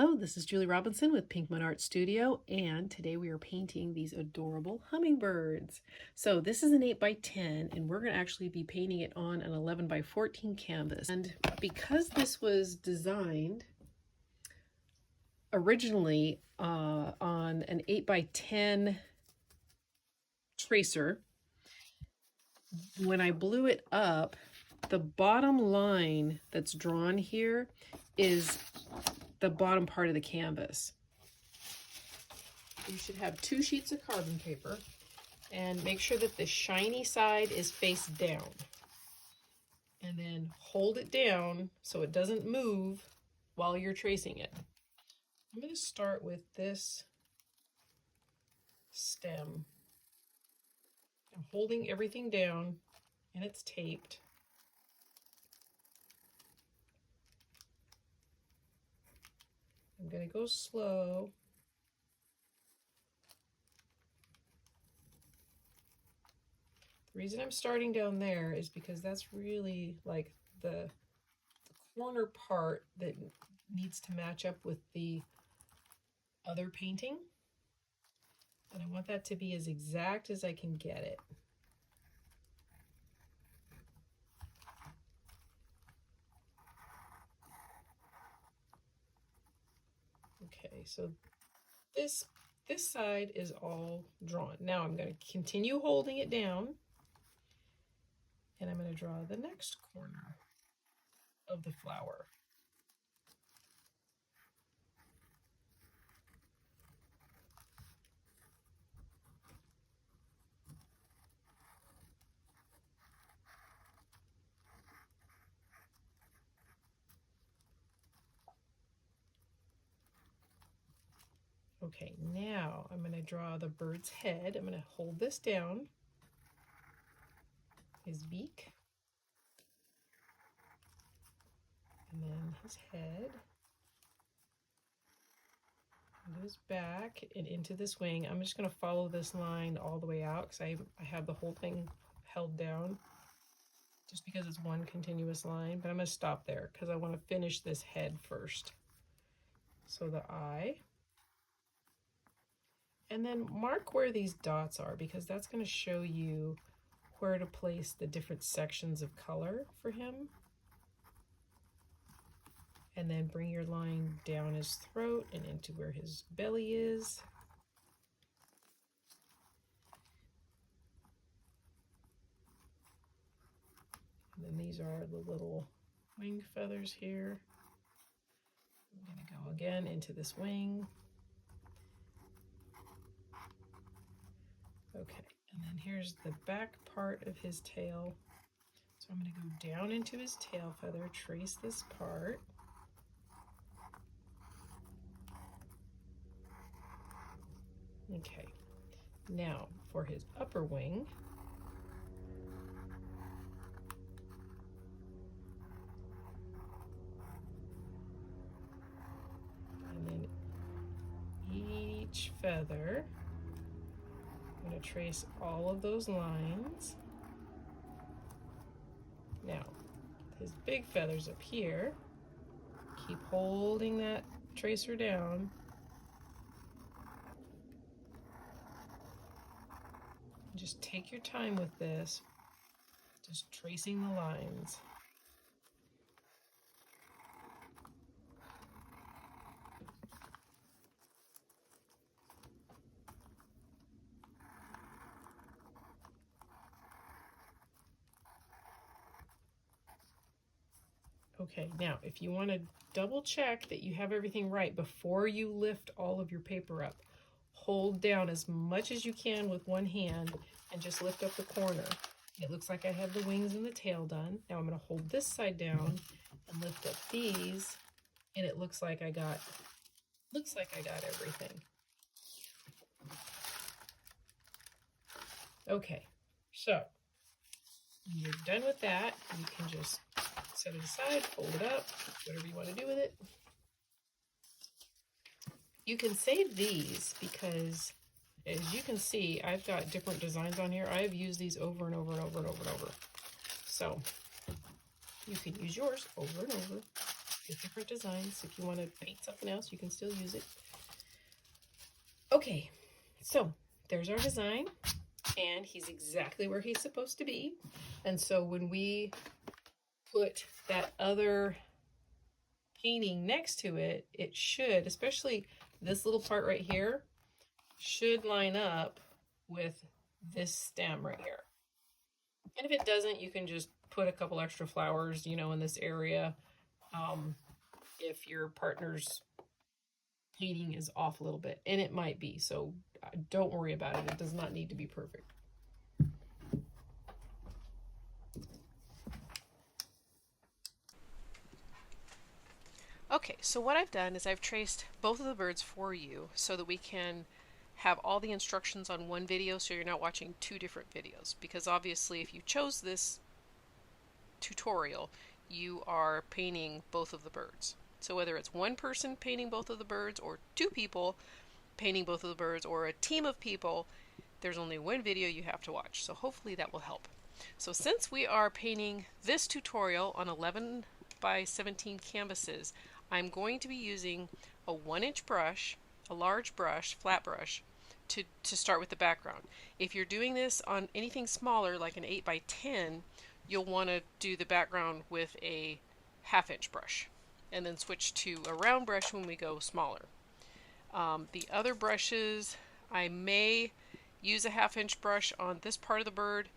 Hello, this is Julie Robinson with Pinkman Art Studio, and today we are painting these adorable hummingbirds. So this is an 8 by 10, and we're going to actually be painting it on an 11 by 14 canvas. And because this was designed originally on an 8 by 10 tracer, when I blew it up, the bottom line that's drawn here is the bottom part of the canvas. You should have 2 sheets of carbon paper and make sure that the shiny side is face down. And then hold it down so it doesn't move while you're tracing it. I'm going to start with this stem. I'm holding everything down and it's taped. I'm going to go slow. The reason I'm starting down there is because that's really like the corner part that needs to match up with the other painting. And I want that to be as exact as I can get it. Okay, so this side is all drawn. Now I'm going to continue holding it down, and I'm going to draw the next corner of the flower. Okay, now I'm going to draw the bird's head. I'm going to hold this down, his beak, and then his head, and his back, and into this wing. I'm just going to follow this line all the way out because I have the whole thing held down just because it's one continuous line, but I'm going to stop there because I want to finish this head first. So the eye. And then mark where these dots are because that's going to show you where to place the different sections of color for him. And then bring your line down his throat and into where his belly is. And then these are the little wing feathers here. I'm going to go again into this wing. Okay, and then here's the back part of his tail. So I'm going to go down into his tail feather, trace this part. Okay, now for his upper wing, and then each feather, I'm going to trace all of those lines. Now, his big feathers up here, keep holding that tracer down. Just take your time with this, just tracing the lines. Okay, now if you want to double check that you have everything right before you lift all of your paper up, hold down as much as you can with one hand and just lift up the corner. It looks like I have the wings and the tail done. Now I'm going to hold this side down and lift up these, and it looks like I got everything. Okay, so when you're done with that, you can just set it aside, fold it up, whatever you want to do with it. You can save these because, as you can see, I've got different designs on here. I've used these over and over and over and over and over. So you can use yours over and over. with different designs. If you want to paint something else, you can still use it. Okay, so there's our design, and he's exactly where he's supposed to be. And so when we put that other painting next to it, it should, especially this little part right here, should line up with this stem right here. And if it doesn't, you can just put a couple extra flowers, you know, in this area. If your partner's painting is off a little bit, and it might be, so don't worry about it. It does not need to be perfect. Okay, so what I've done is I've traced both of the birds for you so that we can have all the instructions on one video, so you're not watching two different videos, because obviously if you chose this tutorial, you are painting both of the birds. So whether it's one person painting both of the birds, or two people painting both of the birds, or a team of people, there's only one video you have to watch. So hopefully that will help. So since we are painting this tutorial on 11 by 17 canvases, I'm going to be using a 1-inch brush, a large brush, flat brush, to start with the background. If you're doing this on anything smaller, like an 8 by 10, you'll want to do the background with a 1/2 inch brush, and then switch to a round brush when we go smaller. The other brushes, I may use a 1/2 inch brush on this part of the bird,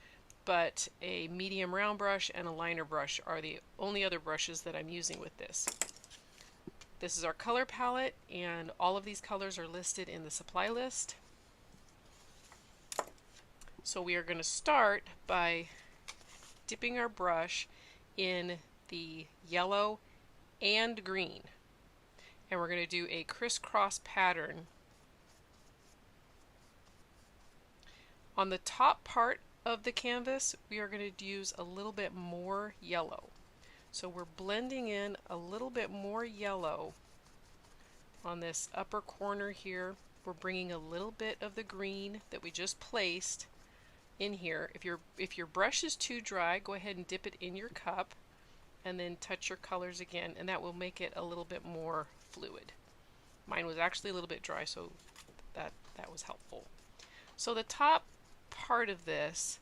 but a medium round brush and a liner brush are the only other brushes that I'm using with this. This is our color palette, and all of these colors are listed in the supply list. So we are going to start by dipping our brush in the yellow and green, and we're going to do a crisscross pattern. On the top part of the canvas, we are going to use a little bit more yellow. So we're blending in a little bit more yellow on this upper corner here. We're bringing a little bit of the green that we just placed in here. If your brush is too dry, go ahead and dip it in your cup and then touch your colors again, and that will make it a little bit more fluid. Mine was actually a little bit dry, so that was helpful. So the top part of this,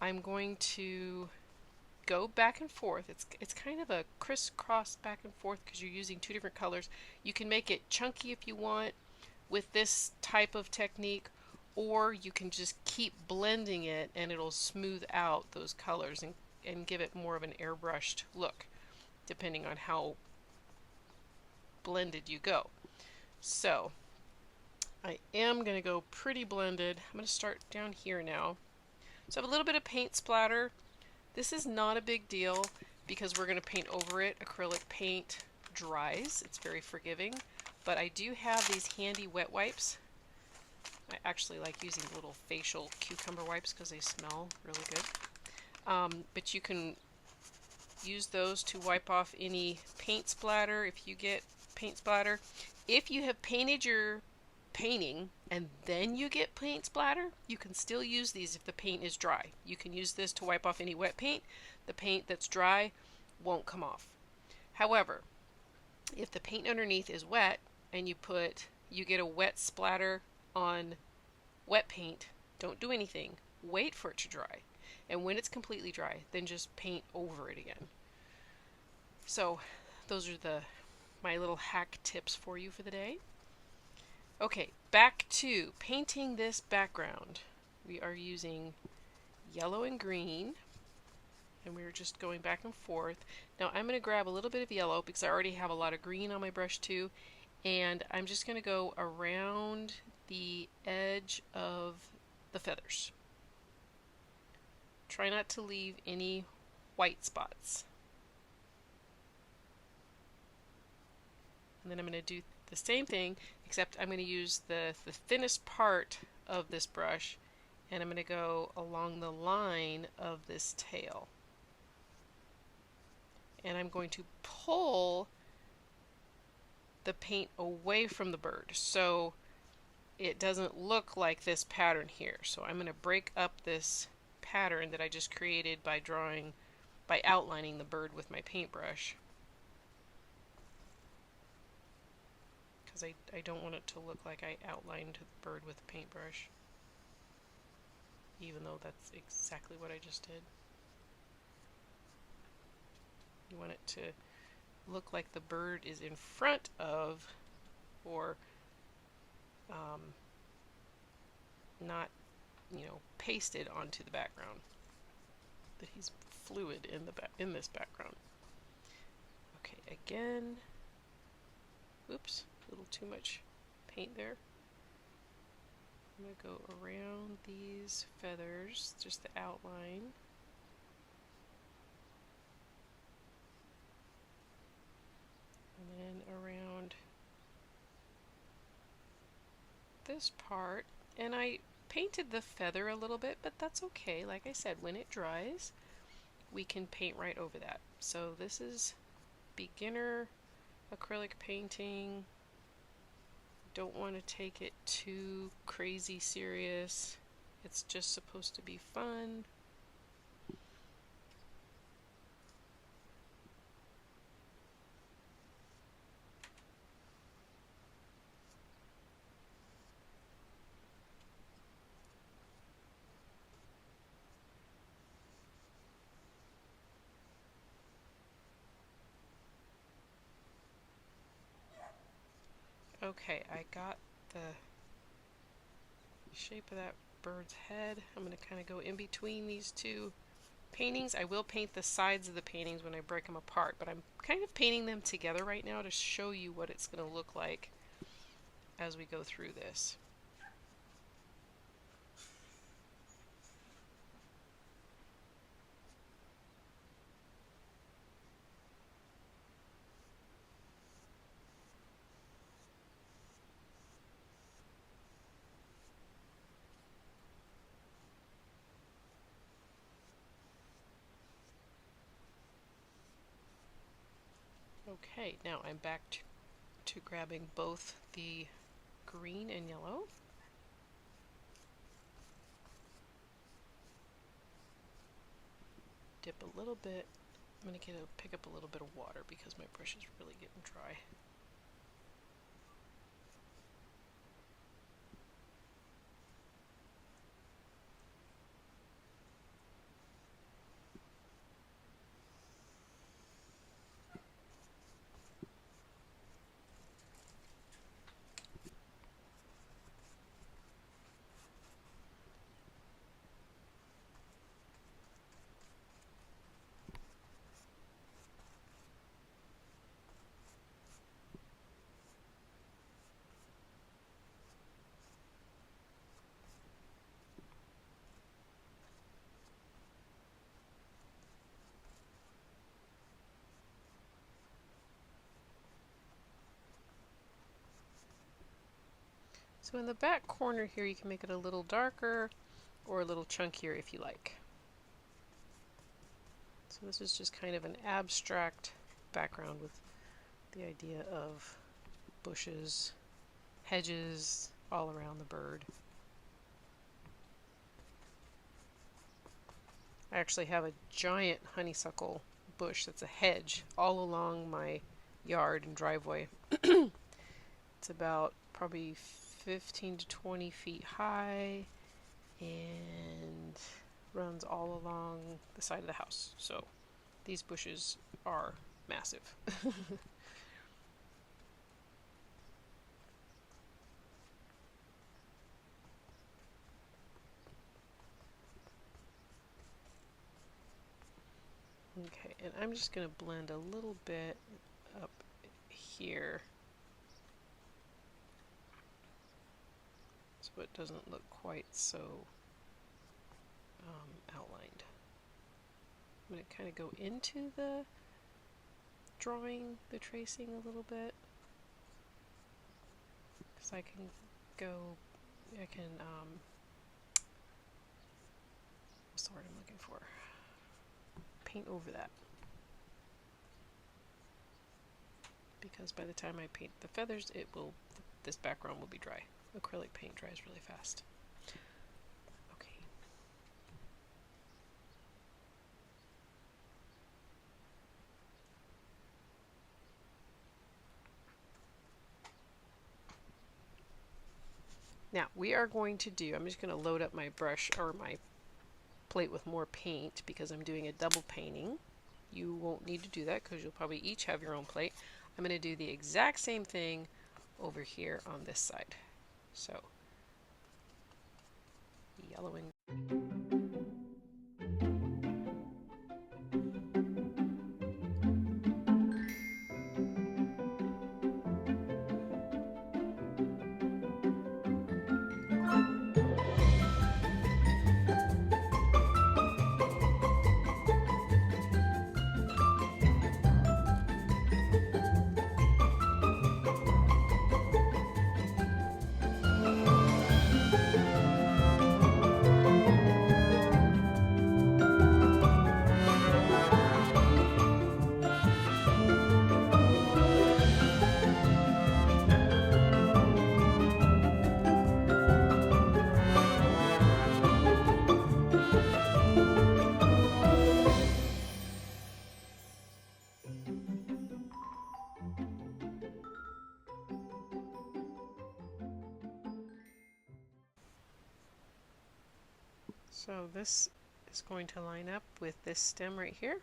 I'm going to go back and forth. It's kind of a crisscross back and forth because you're using two different colors. You can make it chunky if you want with this type of technique, or you can just keep blending it and it'll smooth out those colors and give it more of an airbrushed look, depending on how blended you go. So I am going to go pretty blended. I'm going to start down here now. So I have a little bit of paint splatter. This is not a big deal because we're going to paint over it. Acrylic paint dries. It's very forgiving. But I do have these handy wet wipes. I actually like using little facial cucumber wipes because they smell really good. But you can use those to wipe off any paint splatter if you get paint splatter. If you have painted your painting and then you get paint splatter, you can still use these if the paint is dry. You can use this to wipe off any wet paint. The paint that's dry won't come off. However, if the paint underneath is wet and you get a wet splatter on wet paint, don't do anything. Wait for it to dry. And when it's completely dry, then just paint over it again. So those are my little hack tips for you for the day. Okay, back to painting this background. We are using yellow and green, and we're just going back and forth. Now I'm going to grab a little bit of yellow because I already have a lot of green on my brush too, and I'm just going to go around the edge of the feathers. Try not to leave any white spots. And then I'm going to do the same thing, except I'm going to use the thinnest part of this brush, and I'm going to go along the line of this tail. And I'm going to pull the paint away from the bird so it doesn't look like this pattern here. So I'm going to break up this pattern that I just created by outlining the bird with my paintbrush. because I don't want it to look like I outlined the bird with a paintbrush, even though that's exactly what I just did. You want it to look like the bird is in front of, or not, pasted onto the background. That he's fluid in this background. Okay, again. Oops, a little too much paint there. I'm going to go around these feathers, just the outline. And then around this part. And I painted the feather a little bit, but that's okay. Like I said, when it dries, we can paint right over that. So this is beginner acrylic painting. Don't want to take it too crazy serious. It's just supposed to be fun. Okay, I got the shape of that bird's head. I'm going to kind of go in between these two paintings. I will paint the sides of the paintings when I break them apart, but I'm kind of painting them together right now to show you what it's going to look like as we go through this. Okay, now I'm back to grabbing both the green and yellow. Dip a little bit. I'm going to pick up a little bit of water because my brush is really getting dry. So in the back corner here, you can make it a little darker or a little chunkier if you like. So this is just kind of an abstract background with the idea of bushes, hedges all around the bird. I actually have a giant honeysuckle bush that's a hedge all along my yard and driveway. It's about probably 15 to 20 feet high and runs all along the side of the house. So these bushes are massive. Okay, and I'm just going to blend a little bit up here so it doesn't look quite so outlined. I'm going to kind of go into the drawing, the tracing a little bit, because I can what's the word I'm looking for? Paint over that. Because by the time I paint the feathers, this background will be dry. Acrylic paint dries really fast. Okay. Now we are going to do, I'm just going to load up my brush or my plate with more paint because I'm doing a double painting. You won't need to do that because you'll probably each have your own plate. I'm going to do the exact same thing over here on this side. So yellow and so this is going to line up with this stem right here.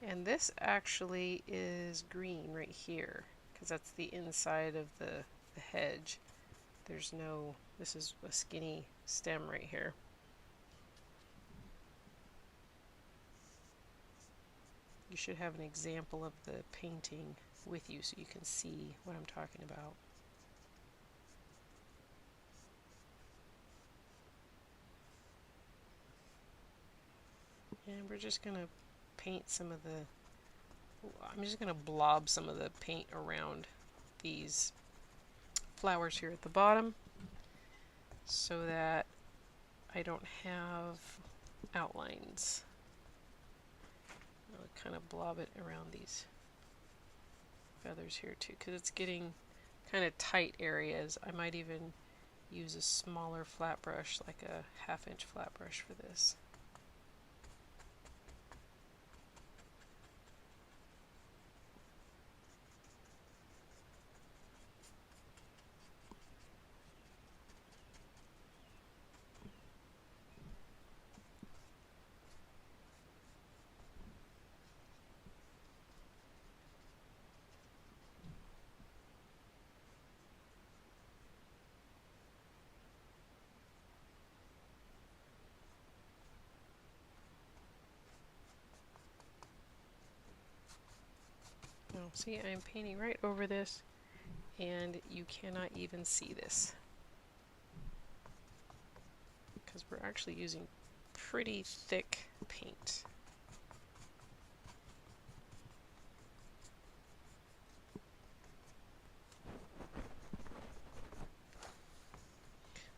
And this actually is green right here because that's the inside of the hedge. There's no, this is a skinny stem right here. You should have an example of the painting with you so you can see what I'm talking about. And we're just going to paint some of the, I'm just going to blob some of the paint around these flowers here at the bottom so that I don't have outlines. I'll kind of blob it around these feathers here too because it's getting kind of tight areas. I might even use a smaller flat brush, like a 1/2 inch flat brush for this. Now, see, I'm painting right over this, and you cannot even see this because we're actually using pretty thick paint.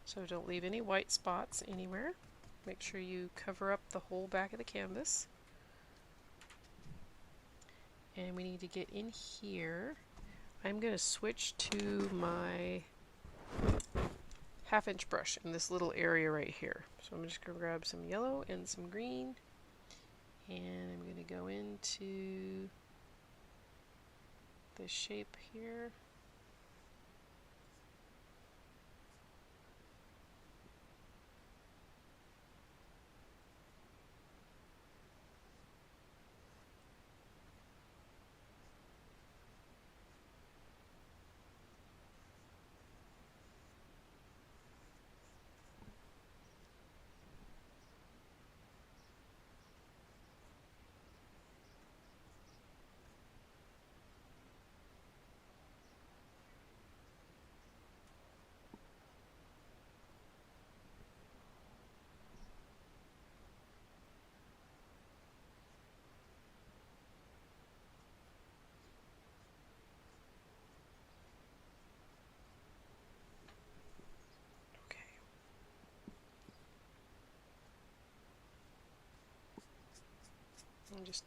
So don't leave any white spots anywhere. Make sure you cover up the whole back of the canvas. And we need to get in here. I'm going to switch to my 1/2 inch brush in this little area right here. So I'm just going to grab some yellow and some green, and I'm going to go into the shape here.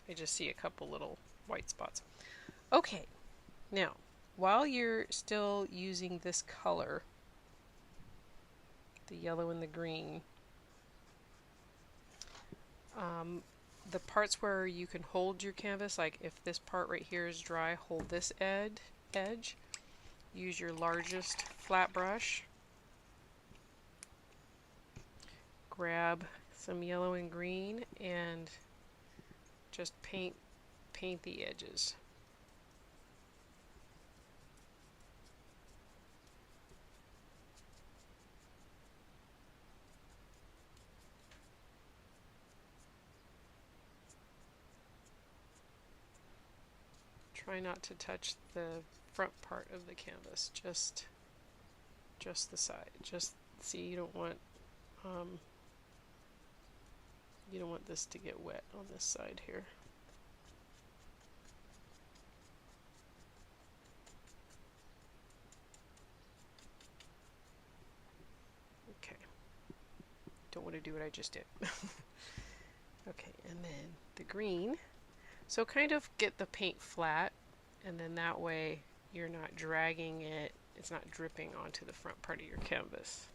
I just see a couple little white spots. Okay, now while you're still using this color, the yellow and the green, the parts where you can hold your canvas, like if this part right here is dry, hold this edge, use your largest flat brush. Grab some yellow and green and just paint the edges. Try not to touch the front part of the canvas, just the side. Just see, you don't want this to get wet on this side here. Okay. Don't want to do what I just did. Okay, and then the green. So kind of get the paint flat, and then that way you're not dragging it, it's not dripping onto the front part of your canvas.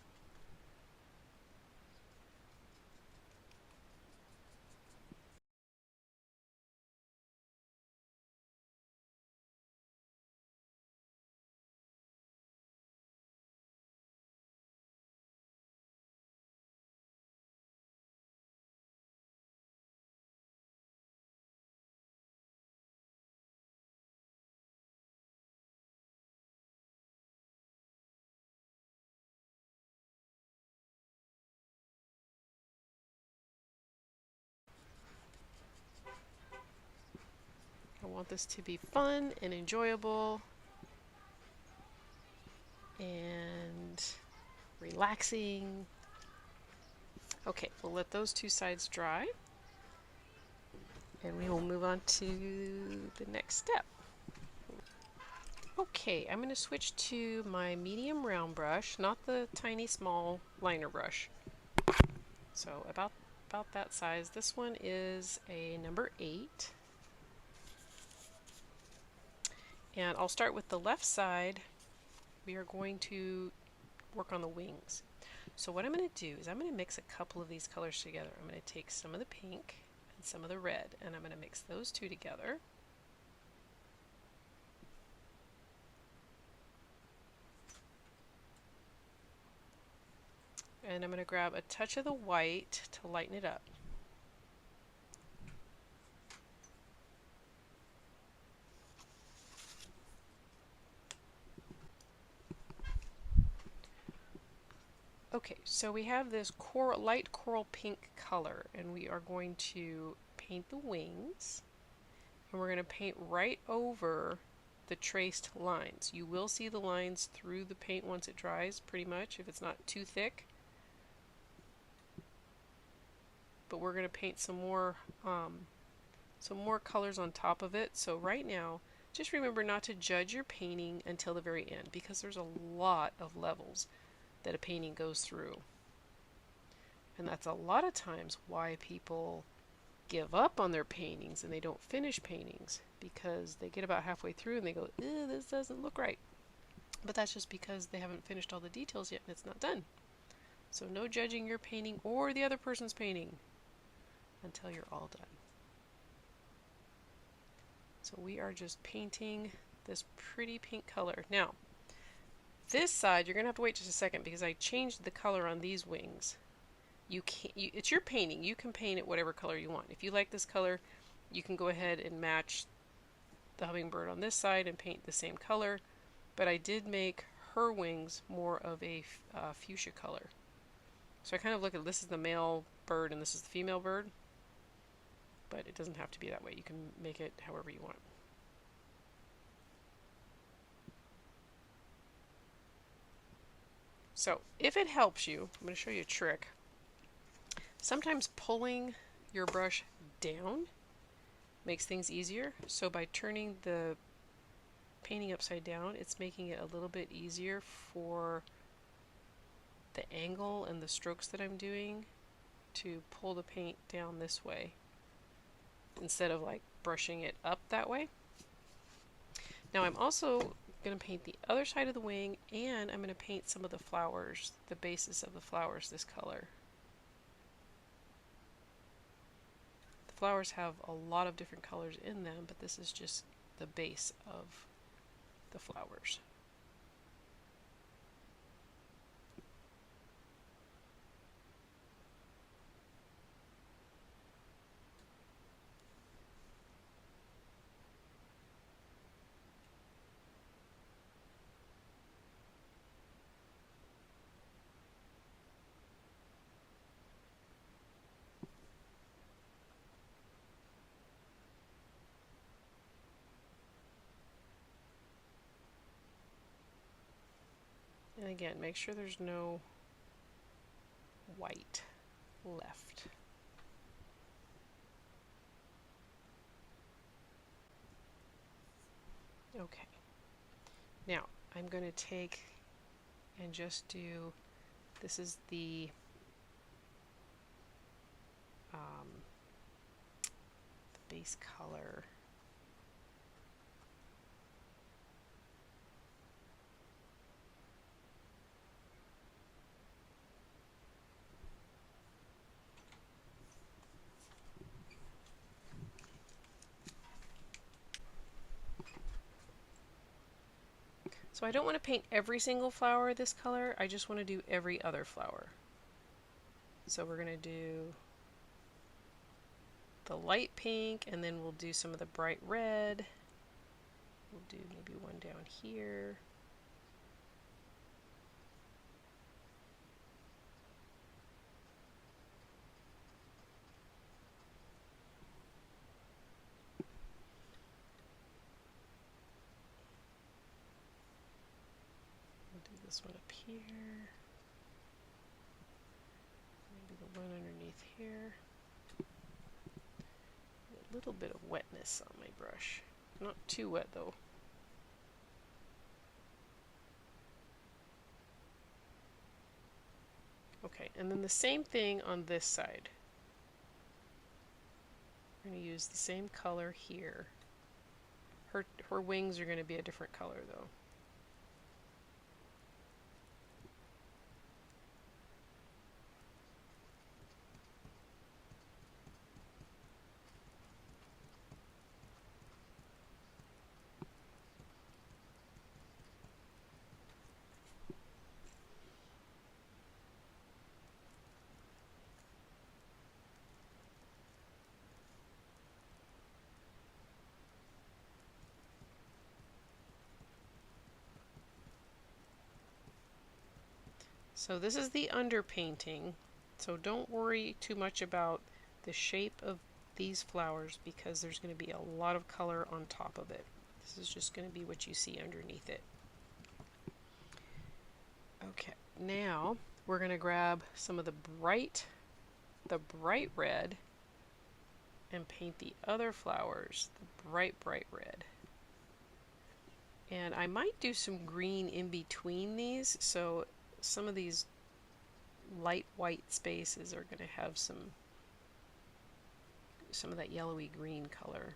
I want this to be fun and enjoyable and relaxing. Okay, we'll let those two sides dry and we will move on to the next step. Okay, I'm going to switch to my medium round brush, not the tiny small liner brush. So about that size. This one is a number 8. And I'll start with the left side. We are going to work on the wings. So what I'm going to do is I'm going to mix a couple of these colors together. I'm going to take some of the pink and some of the red, and I'm going to mix those two together. And I'm going to grab a touch of the white to lighten it up. Okay, so we have this light coral pink color, and we are going to paint the wings, and we're going to paint right over the traced lines. You will see the lines through the paint once it dries, pretty much, if it's not too thick. But we're going to paint some more colors on top of it. So right now, just remember not to judge your painting until the very end, because there's a lot of levels that a painting goes through. And that's a lot of times why people give up on their paintings and they don't finish paintings, because they get about halfway through and they go, ew, this doesn't look right. But that's just because they haven't finished all the details yet and it's not done. So no judging your painting or the other person's painting until you're all done. So we are just painting this pretty pink color. Now, this side, you're going to have to wait just a second because I changed the color on these wings. It's your painting. You can paint it whatever color you want. If you like this color, you can go ahead and match the hummingbird on this side and paint the same color. But I did make her wings more of a fuchsia color. So I kind of look at this is the male bird and this is the female bird. But it doesn't have to be that way. You can make it however you want. So if it helps you, I'm going to show you a trick. Sometimes pulling your brush down makes things easier. So by turning the painting upside down, it's making it a little bit easier for the angle and the strokes that I'm doing to pull the paint down this way instead of like brushing it up that way. Now I'm also going to paint the other side of the wing, and I'm going to paint some of the flowers, the bases of the flowers, this color. The flowers have a lot of different colors in them, but this is just the base of the flowers. And again, make sure there's no white left. Okay, now I'm going to take and just do, this is the base color. So I don't want to paint every single flower this color, I just want to do every other flower. So we're going to do the light pink, and then we'll do some of the bright red. We'll do maybe one down here. We'll do this one up here. Maybe the one underneath here. A little bit of wetness on my brush. Not too wet though. Okay, and then the same thing on this side. I'm going to use the same color here. Her wings are going to be a different color though. So this is the underpainting, so don't worry too much about the shape of these flowers because there's going to be a lot of color on top of it. This is just going to be what you see underneath it. Okay, now we're going to grab some of the bright red and paint the other flowers the bright red. And I might do some green in between these, so some of these light white spaces are going to have some of that yellowy green color.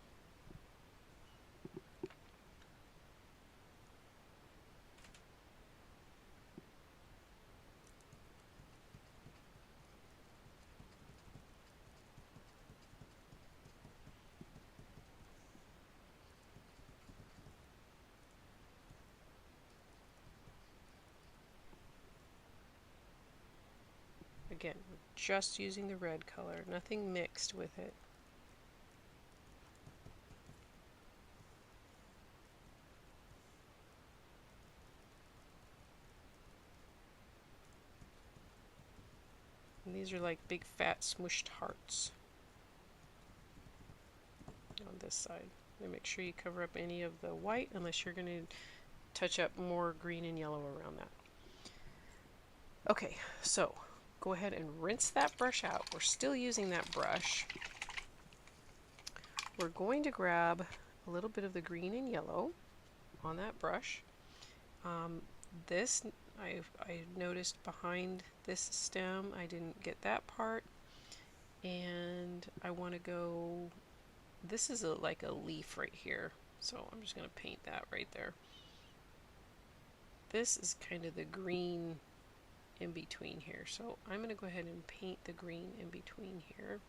Again, we're just using the red color, nothing mixed with it. And these are like big fat smushed hearts on this side. And make sure you cover up any of the white unless you're going to touch up more green and yellow around that. Okay, so go ahead and rinse that brush out. We're still using that brush. We're going to grab a little bit of the green and yellow on that brush. This I noticed behind this stem I didn't get that part, and I want to go, this is like a leaf right here, so I'm just going to paint that right there. This is kind of the green in between here, so I'm going to go ahead and paint the green in between here.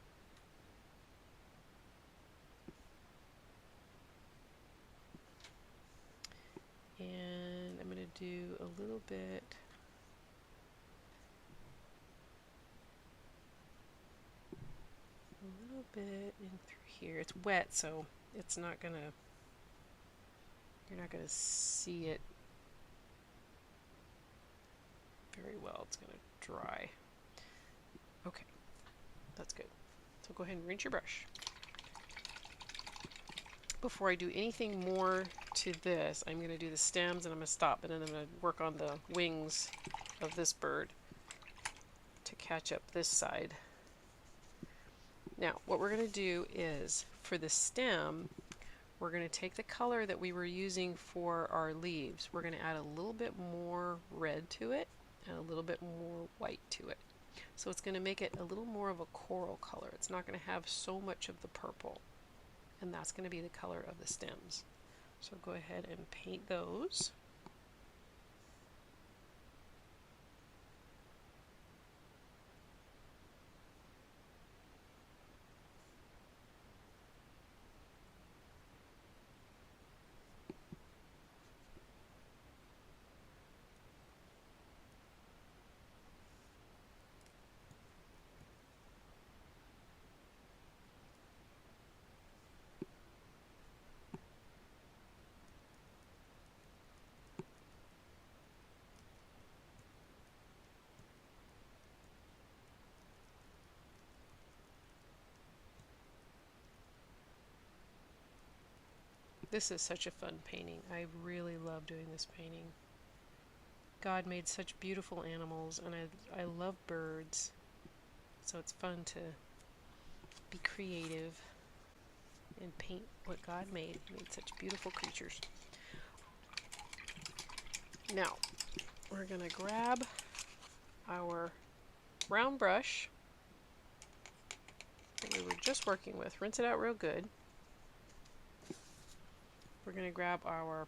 And I'm going to do a little bit in through here. It's wet, so it's not going to, you're not going to see it very well. It's going to dry. Okay, that's good. So go ahead and rinse your brush. Before I do anything more to this, I'm going to do the stems and I'm going to stop, and then I'm going to work on the wings of this bird to catch up this side. Now, what we're going to do is, for the stem, we're going to take the color that we were using for our leaves. We're going to add a little bit more red to it and a little bit more white to it. So it's going to make it a little more of a coral color. It's not going to have so much of the purple. And that's going to be the color of the stems. So go ahead and paint those. This is such a fun painting. I really love doing this painting. God made such beautiful animals, and I love birds, so it's fun to be creative and paint what God made. He made such beautiful creatures. Now, we're going to grab our round brush that we were just working with, rinse it out real good. We're going to grab our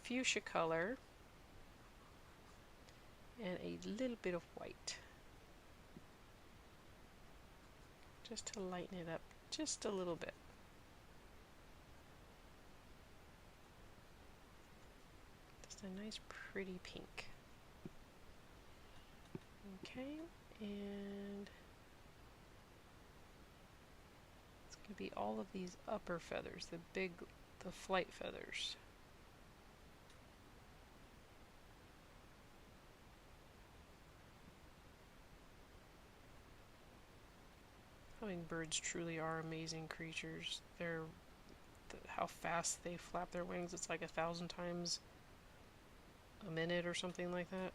fuchsia color and a little bit of white, just to lighten it up just a little bit. Just a nice pretty pink. Okay, and it's going to be all of these upper feathers, the flight feathers. Hummingbirds truly are amazing creatures. How fast they flap their wings, it's like 1,000 times a minute or something like that.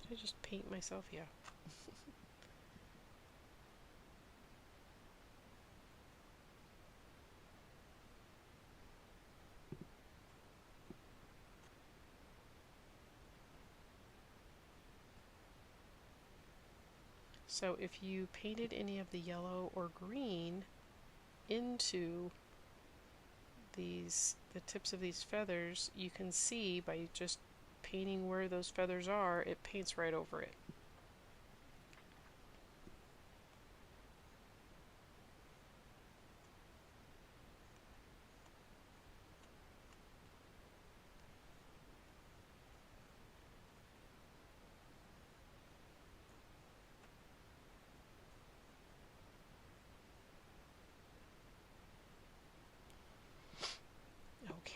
Did I just paint myself? Yeah. So if you painted any of the yellow or green into the tips of these feathers, you can see by just painting where those feathers are, it paints right over it.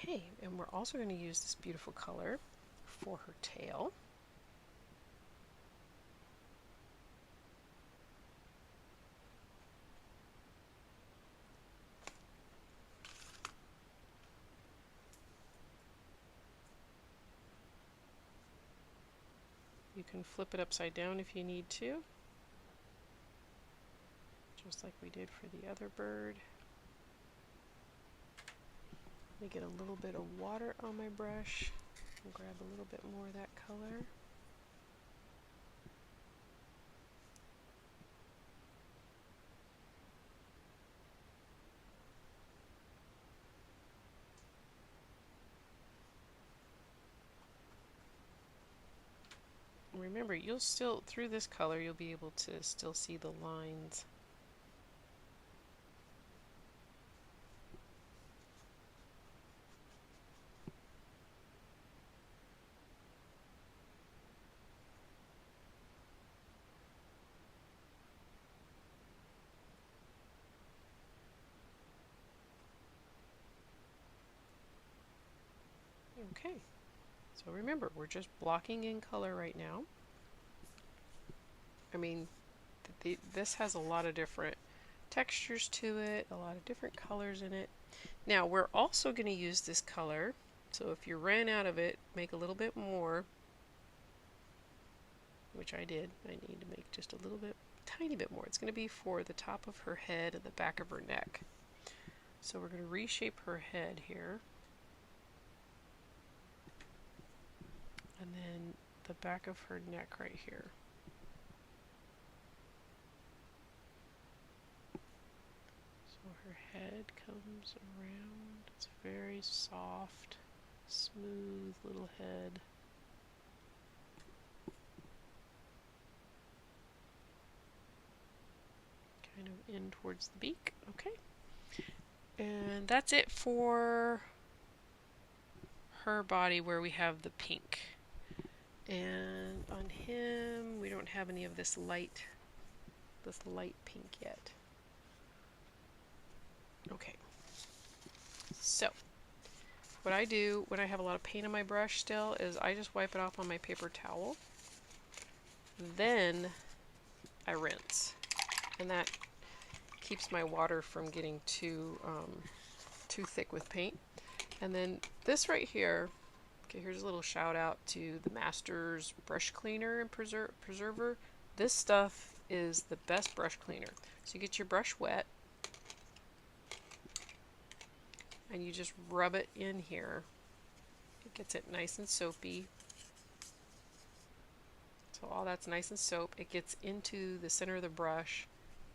Okay, and we're also going to use this beautiful color for her tail. You can flip it upside down if you need to, just like we did for the other bird. Let me get a little bit of water on my brush and grab a little bit more of that color. Remember, you'll still, through this color, you'll be able to still see the lines. Okay, so remember, we're just blocking in color right now. I mean, this has a lot of different textures to it, a lot of different colors in it. Now we're also going to use this color, so if you ran out of it, make a little bit more, which I did. I need to make just a little bit, tiny bit more. It's going to be for the top of her head and the back of her neck. So we're going to reshape her head here. And then the back of her neck right here. So her head comes around. It's very soft, smooth little head. Kind of in towards the beak. Okay. And that's it for her body where we have the pink. And on him, we don't have any of this light pink yet. Okay. So, what I do when I have a lot of paint on my brush still is I just wipe it off on my paper towel. Then I rinse. And that keeps my water from getting too thick with paint. And then this right here, okay, here's a little shout out to the Masters brush cleaner and preserver. This stuff is the best brush cleaner. So you get your brush wet and you just rub it in here. It gets it nice and soapy. So all that's nice and soap. It gets into the center of the brush,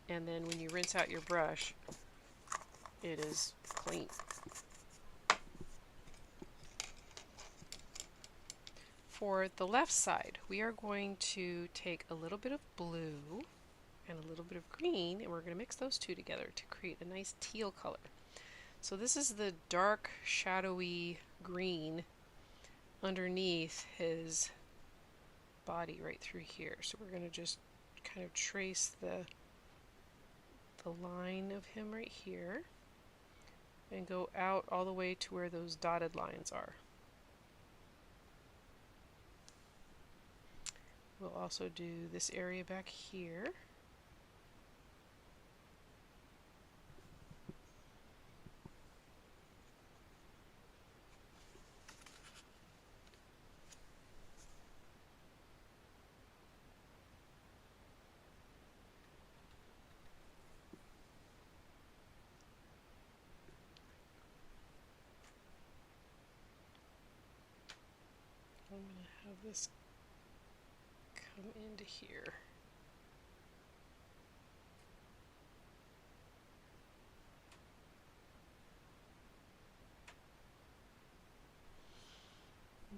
and then when you rinse out your brush, it is clean. For the left side, we are going to take a little bit of blue and a little bit of green, and we're going to mix those two together to create a nice teal color. So this is the dark, shadowy green underneath his body right through here. So we're going to just kind of trace the line of him right here and go out all the way to where those dotted lines are. We'll also do this area back here. I'm going to have this come into here.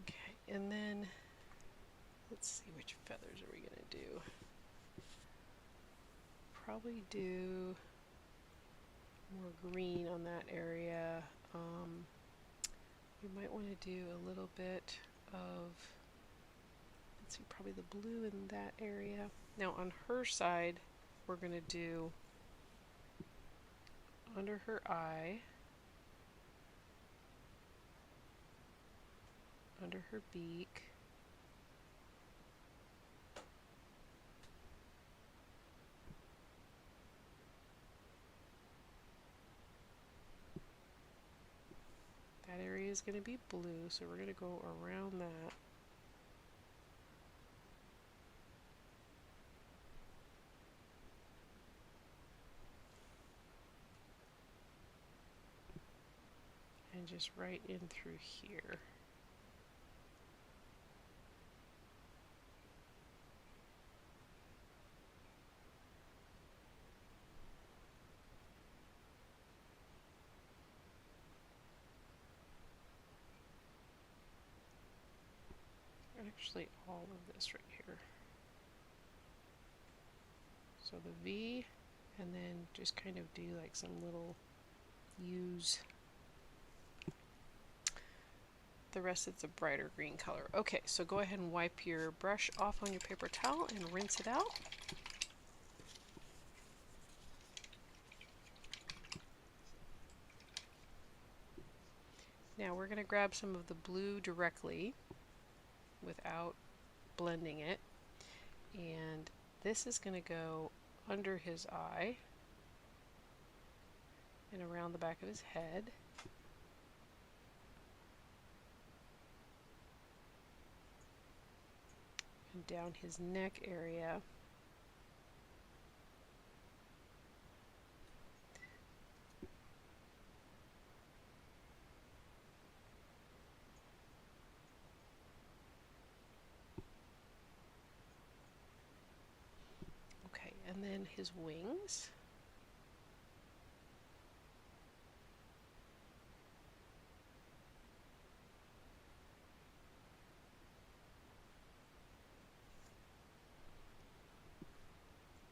Okay, and then let's see, which feathers are we going to do? Probably do more green on that area. You might want to do a little bit of, let's see, probably the blue in that area. Now on her side, we're going to do under her eye, under her beak, that area is going to be blue, so we're going to go around that. And just right in through here. Actually, all of this right here. So the V, and then just kind of do like some little U's. The rest it's a brighter green color. Okay, so go ahead and wipe your brush off on your paper towel and rinse it out. Now we're going to grab some of the blue directly without blending it, and this is going to go under his eye, and around the back of his head. And down his neck area. Okay, and then his wings.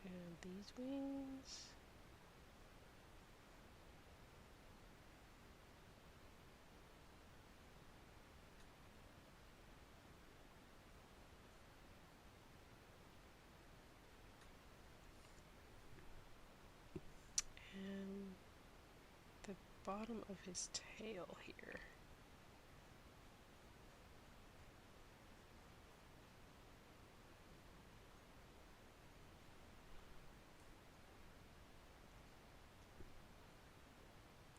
And these wings. And the bottom of his tail here.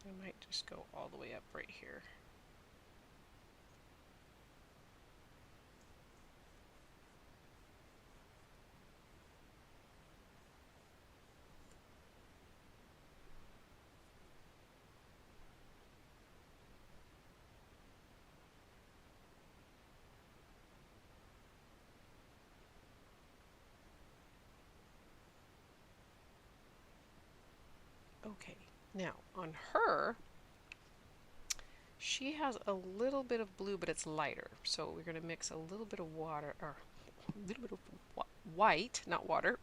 I might just go all the way up right here. Okay, now on her, she has a little bit of blue, but it's lighter. So we're going to mix a little bit of water, or a little bit of white, not water.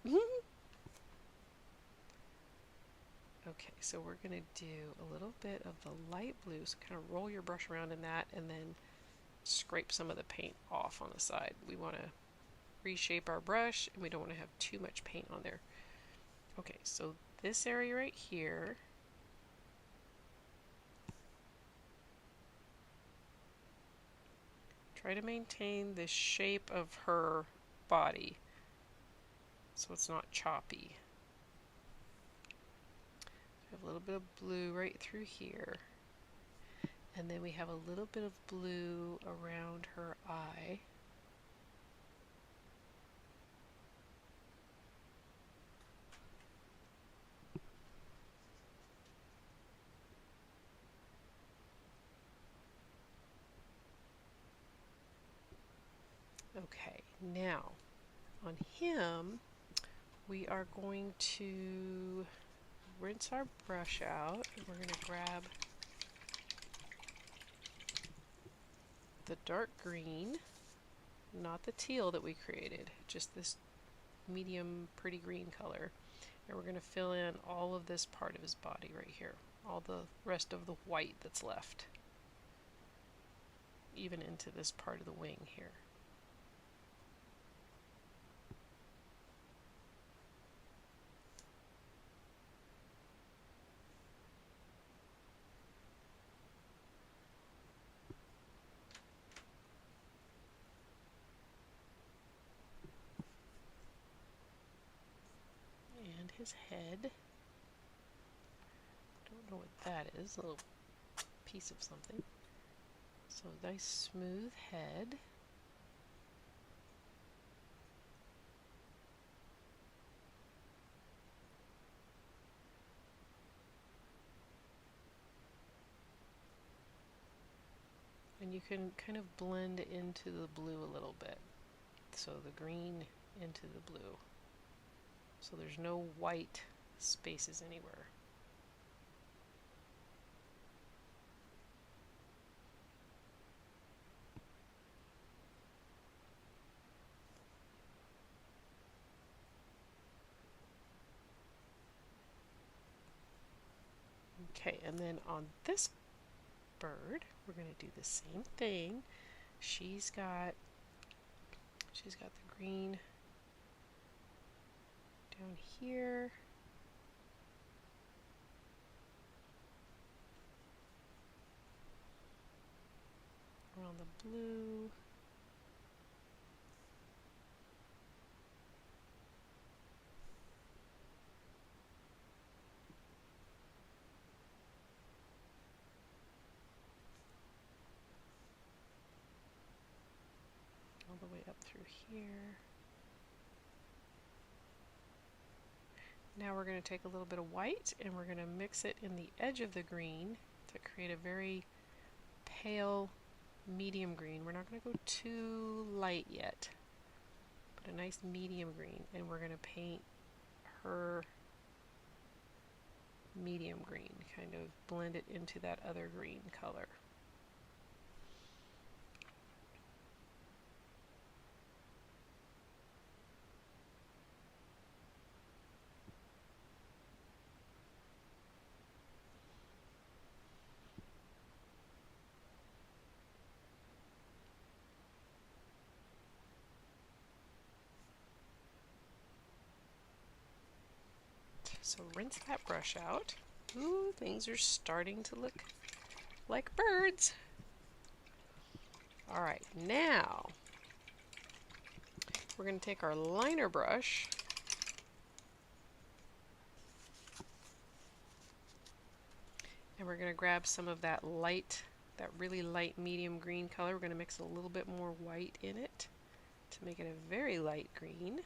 Okay, so we're going to do a little bit of the light blue. So kind of roll your brush around in that and then scrape some of the paint off on the side. We want to reshape our brush and we don't want to have too much paint on there. Okay, so this area right here, try to maintain the shape of her body so it's not choppy. We have a little bit of blue right through here, and then we have a little bit of blue around her eye. Okay, now on him we are going to rinse our brush out, and we're going to grab the dark green, not the teal that we created, just this medium pretty green color, and we're going to fill in all of this part of his body right here, all the rest of the white that's left, even into this part of the wing here. And his head. Don't know what that is, a little piece of something. So nice smooth head. And you can kind of blend into the blue a little bit. So the green into the blue. So there's no white spaces anywhere. Okay, and then on this bird, we're going to do the same thing. She's got the green down here. Around the blue. through here. Now we're going to take a little bit of white and we're going to mix it in the edge of the green to create a very pale medium green. We're not going to go too light yet, but a nice medium green, and we're going to paint her medium green, kind of blend it into that other green color. So rinse that brush out. Ooh, things are starting to look like birds. All right, now we're going to take our liner brush and we're going to grab some of that light, that really light medium green color. We're going to mix a little bit more white in it to make it a very light green.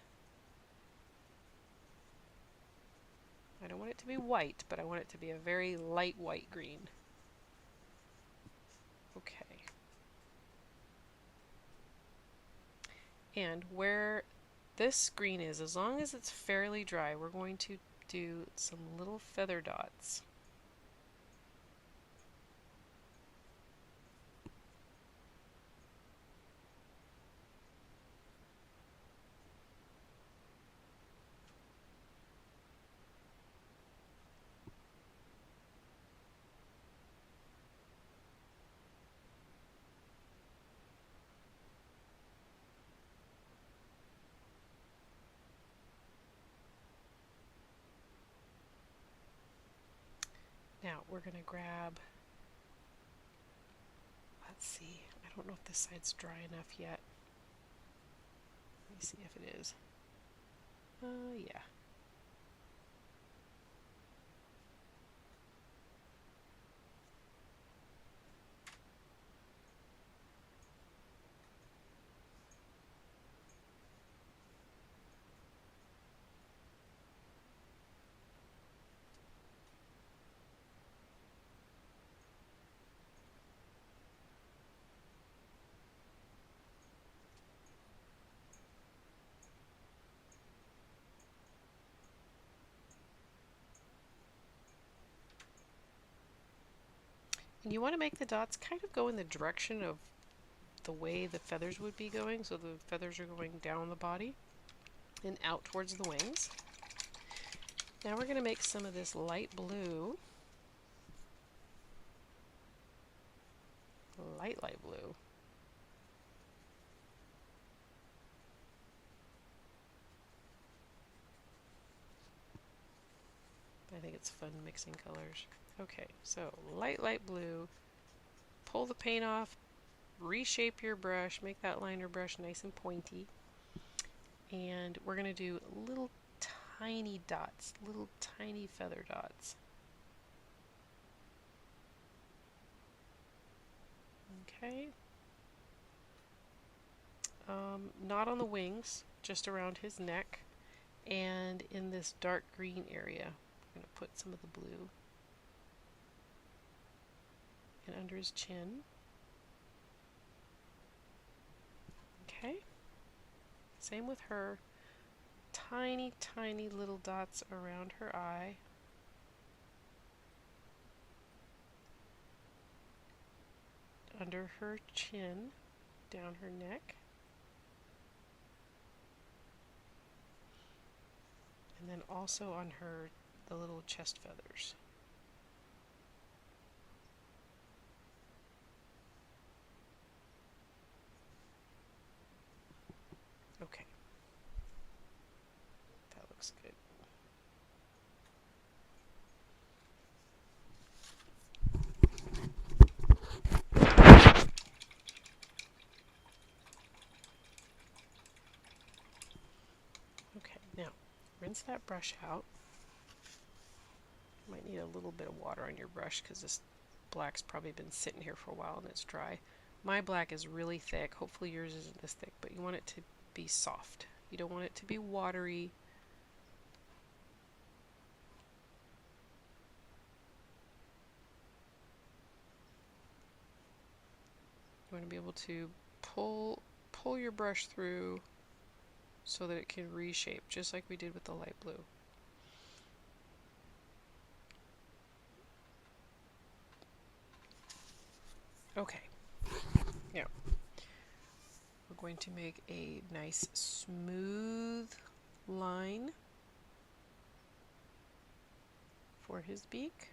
I don't want it to be white, but I want it to be a very light white green. Okay. And where this green is, as long as it's fairly dry, we're going to do some little feather dots. Now we're going to grab, let's see, I don't know if this side's dry enough yet. Let me see if it is. Yeah. And you want to make the dots kind of go in the direction of the way the feathers would be going, so the feathers are going down the body and out towards the wings. Now we're going to make some of this light blue, light blue. I think it's fun mixing colors. Okay, so light blue, pull the paint off, reshape your brush, make that liner brush nice and pointy, and we're going to do little tiny dots, little tiny feather dots. Okay. Not on the wings, just around his neck and in this dark green area. I'm going to put some of the blue and under his chin. Okay. Same with her. Tiny, tiny little dots around her eye. Under her chin, down her neck. And then also on her, the little chest feathers. Okay. That looks good. Okay, now rinse that brush out. Might need a little bit of water on your brush because this black's probably been sitting here for a while and it's dry. My black is really thick. Hopefully yours isn't this thick, but you want it to be soft. You don't want it to be watery. You want to be able to pull your brush through so that it can reshape, just like we did with the light blue. Okay, now we're going to make a nice smooth line for his beak.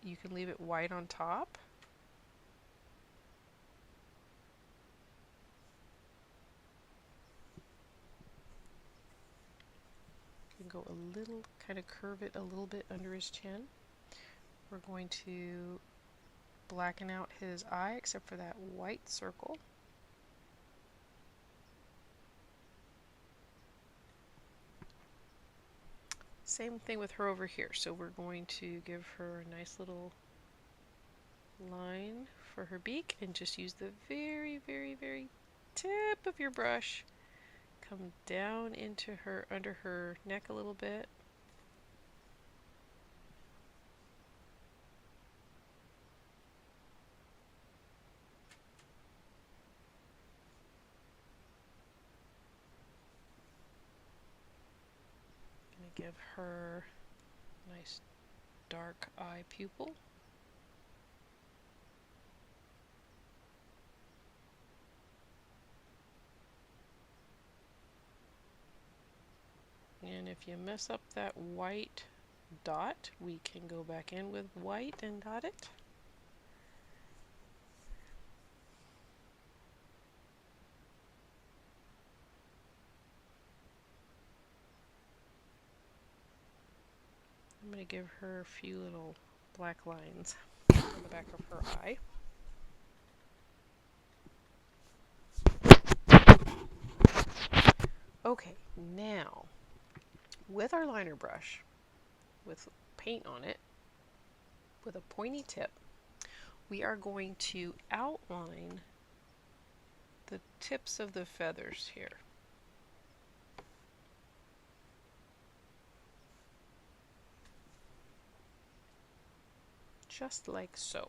You can leave it white on top. You can go a little, kind of curve it a little bit under his chin. We're going to blacken out his eye except for that white circle. Same thing with her over here. So we're going to give her a nice little line for her beak and just use the very, very, very tip of your brush. Come down into her, under her neck a little bit. Gonna give her a nice dark eye pupil. And if you mess up that white dot, we can go back in with white and dot it. I'm going to give her a few little black lines on the back of her eye. Okay, now with our liner brush, with paint on it, with a pointy tip, we are going to outline the tips of the feathers here. Just like so.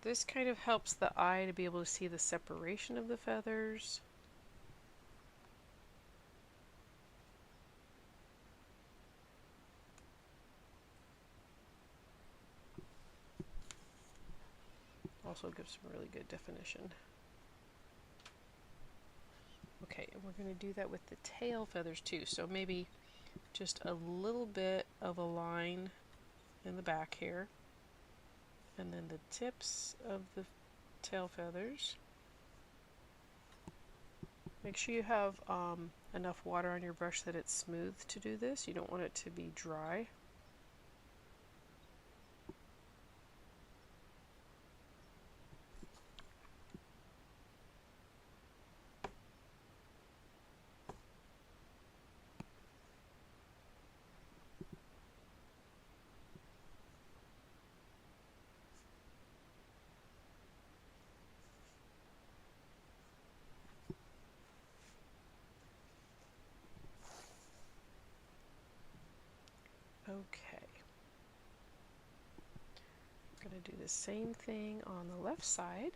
This kind of helps the eye to be able to see the separation of the feathers. Also gives some really good definition. Okay, and we're going to do that with the tail feathers too. So maybe just a little bit of a line in the back here. And then the tips of the tail feathers. Make sure you have enough water on your brush that it's smooth to do this. You don't want it to be dry. Okay. I'm going to do the same thing on the left side.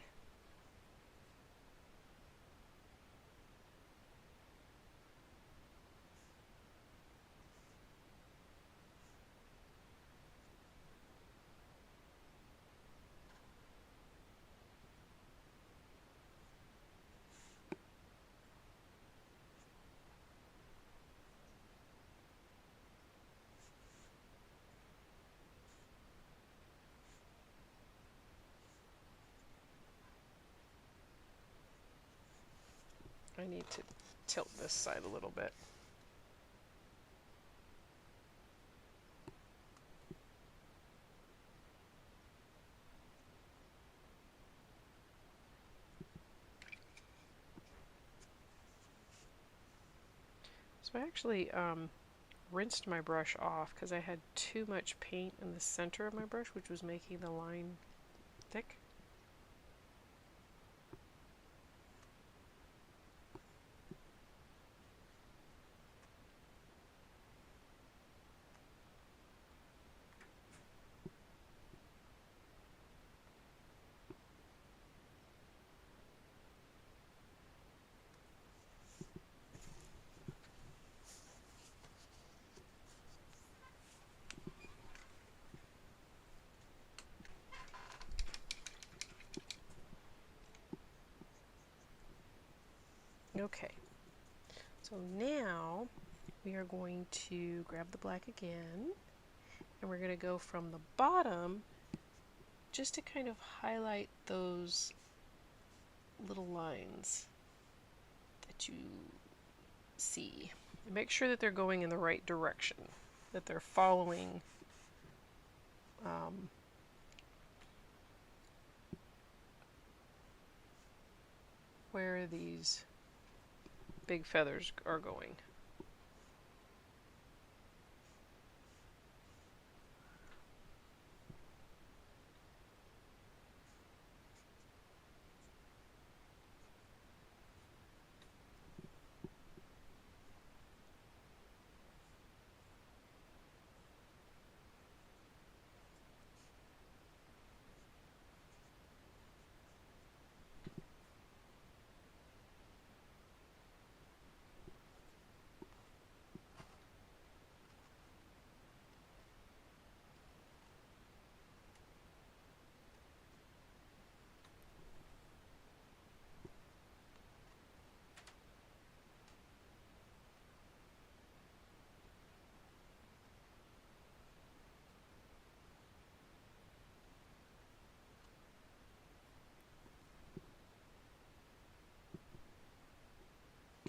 I need to tilt this side a little bit. So So I actually rinsed my brush off because I had too much paint in the center of my brush, which was making the line thick. Okay, so now we are going to grab the black again, and we're going to go from the bottom just to kind of highlight those little lines that you see. And make sure that they're going in the right direction, that they're following where these big feathers are going.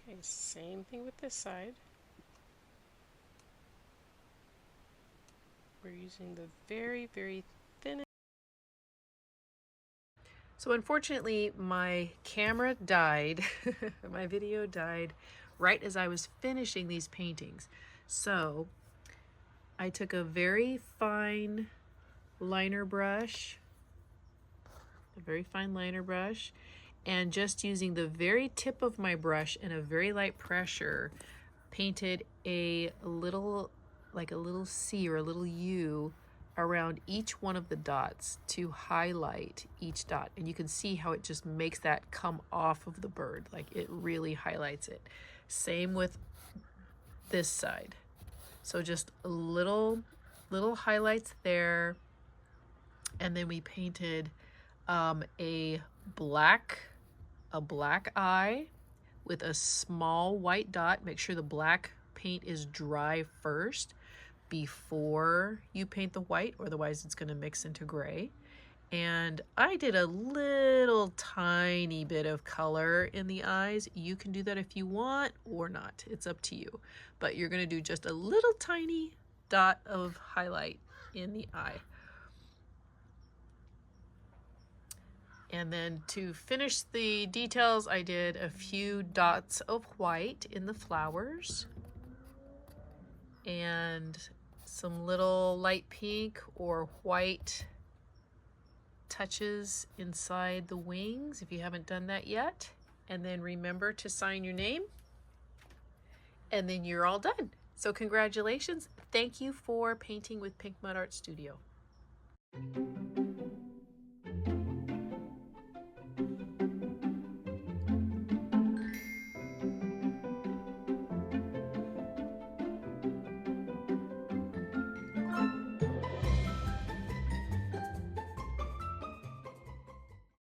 Okay, same thing with this side. We're using the very, very thin. So unfortunately, my camera died. My video died right as I was finishing these paintings. So I took a very fine liner brush, and just using the very tip of my brush and a very light pressure, painted a little, like a little C or a little U around each one of the dots to highlight each dot. And you can see how it just makes that come off of the bird. Like it really highlights it. Same with this side. So just little highlights there. And then we painted a black eye with a small white dot. Make sure the black paint is dry first before you paint the white, or otherwise it's going to mix into gray. And I did a little tiny bit of color in the eyes. You can do that if you want or not. It's up to you. But you're going to do just a little tiny dot of highlight in the eye. And then to finish the details, I did a few dots of white in the flowers and some little light pink or white touches inside the wings if you haven't done that yet. And then remember to sign your name, and then you're all done. So congratulations. Thank you for painting with Pink Mud Art Studio.